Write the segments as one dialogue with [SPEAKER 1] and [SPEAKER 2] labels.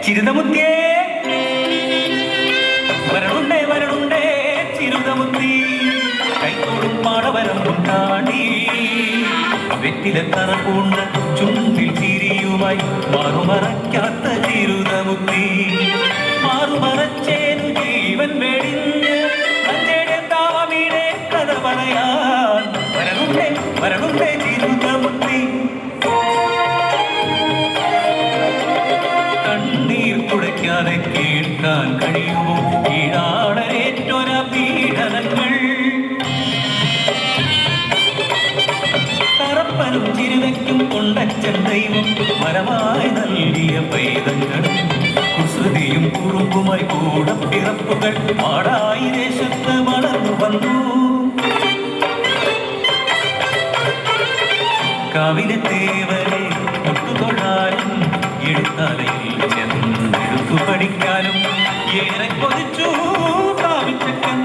[SPEAKER 1] ചിരുതമുത്തിയേ വരണുണ്ടേ വരണുണ്ടേ ചിരുതമുത്തി കൈത്തോടും പാടവരം കൊണ്ടാടി വെറ്റിലെ തറപൂണ്ട ചുണ്ടിൽ ചിരിയുമായി മാറുമറയ്ക്കാത്ത ചിരുതമുത്തി മാറുമറച്ചേനു ജീവൻ വെടിഞ്ഞ് അഞ്ചേടെ താമിയുടെ കഥ പറയാൻ വരണുണ്ടേ വരണുണ്ടേ ചിരുതമുത്തി കണ്ണീർ തുടയ്ക്കാതെ കേൾക്കാൻ കഴിയുമോ ഈടാടേറ്റൊര പീഡനങ്ങൾ തറപ്പനും ചിരുവയ്ക്കും കൊണ്ടച്ചൻ ദൈവം മരമായി നൽകിയ പൈതങ്ങളും കുസൃതിയും കുറുമ്പുമായി കൂടപ്പിറപ്പുകൾ പാടായി ദേശത്ത് വളർന്നു വന്നു കാവിലെ തേവരെ മുട്ടുതൊഴാനും എഴുത്താലയിൽ ചെന്നെടുത്തു പഠിക്കാനും ഏറെ കൊതിച്ചു കാവിച്ചക്കൻ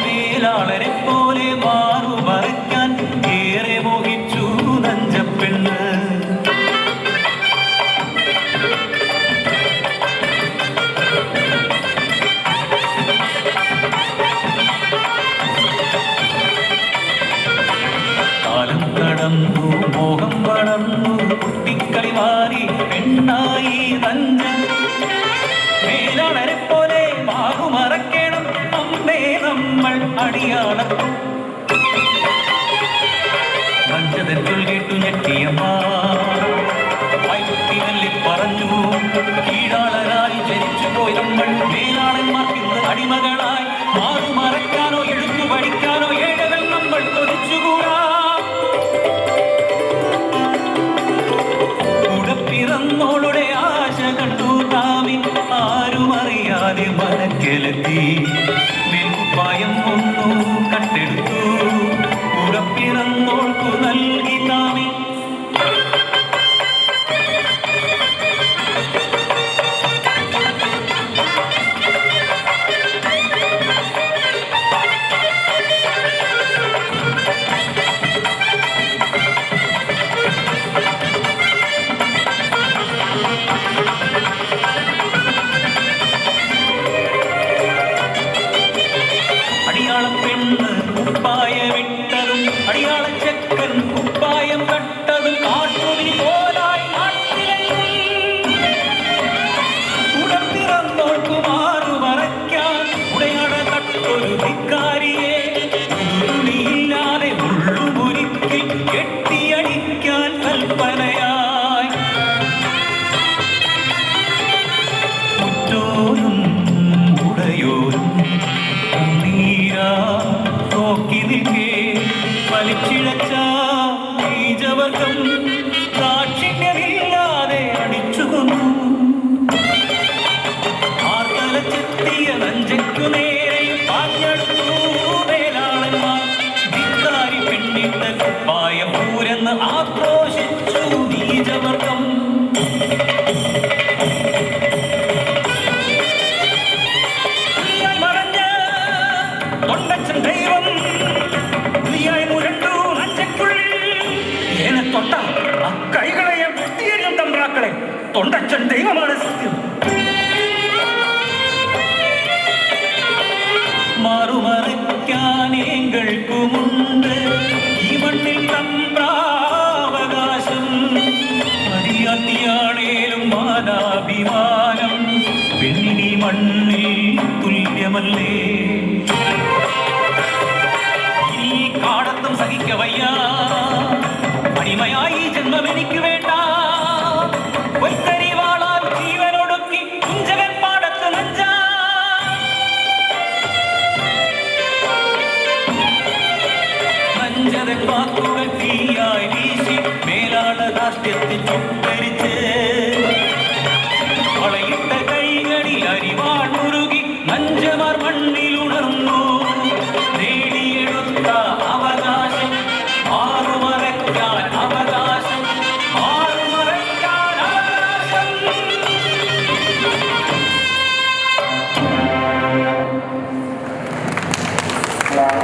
[SPEAKER 1] മേലാളരെ പോലെ മാറു മറയ്ക്കാൻ ഏറെ മോഹിച്ചു നഞ്ചപ്പെണ്ണ് കാലം കടന്നു മോഹം വളർന്നു കുട്ടിക്കളി മാറി പെണ്ണായി നഞ്ചൻ മേലാളരെ പോലെ മാറു മറക്കണം അമ്മേ നമ്മൾ അടിയാളത്തു വഞ്ചതൻ കേട്ടു ഞെട്ടിയമ്മ വൈകുത്തി നെല്ലി പറഞ്ഞു കീഴാളരായി ജനിച്ചു പോയി നമ്മൾ മേലാളന്മാർക്കിന്ന് അടിമകളായി മാറു മറയ്ക്കാനോ എഴുത്തു പഠിക്കാനോ ഏഴകൾ നമ്മൾ കൊതിച്ചുകൂടാ പിറന്നോളുടെ ആശ കണ്ടു താമി ആരുമറിയാതെ മനക്കിലെത്തി മേൽക്കുപ്പായം ഒന്നു കണ്ടെടുത്തു പിറന്നോൾക്കു നൽകി താമി പെണ്ണ് കുപ്പായമിട്ടതും അടിയാള ചെക്കൻ കുപ്പായം കട്ടതും കാട്ടുതിരി പോലായി ഉടപ്പിറന്നോൾക്കു മാറു മറയ്ക്കാൻ ഉടയട തട്ടൊരു ധിക്കാരിയെ ഉരുളിയില്ലാതെ ഉള്ളുമുരുക്കി കെട്ടിയടിക്കാൻ കൽപ്പനയായി ഉറ്റോരും ഉടയോരും നോക്കി നിൽക്കേ വലിച്ചിഴച്ച നീചവർഗം ദാക്ഷിണ്യമില്ലാതെ അടിച്ചു കൊന്നു ആർത്തലച്ചെത്തിയ നഞ്ചയ്ക്കു നേരെ പാഞ്ഞെടുത്തു മേലാളന്മാർ ധിക്കാരി പെണ്ണിട്ട കുപ്പായം പൂരെന്ന് ആക്രോശിച്ചു നീചവർഗം ദൈവം മുരണ്ടു നഞ്ചയ്ക്കുള്ളിൽ ഏനെ തൊട്ട ആ കൈകളെ വൃത്തിയേരും തമ്പ്രാക്കളെ തൊണ്ടച്ചൻ ദൈവമാണ് സത്യം മാറുമറയ്ക്കാനേങ്ങൾക്കുമുണ്ട് ഈ മണ്ണിൽ തമ്പ്രാവകാശം അടിയാത്തിയാണേലും മാനാഭിമാനം പെണ്ണിനി മണ്ണിൽ തുല്യമല്ലേ കാടത്തും സഹിക്കവയ്യ അടിമയായി ജന്മം എനിക്ക് വേണ്ട പൊയ്ക്കരിവാളാൽ ജീവനൊടുക്കി കുഞ്ചകൻ പാടത്ത് നഞ്ച നഞ്ചതൻ വാക്കുകൾ തീയായി വീശി മേലാള രാഷ്ട്രത്തിൽ ചുട്ടരിച്ച്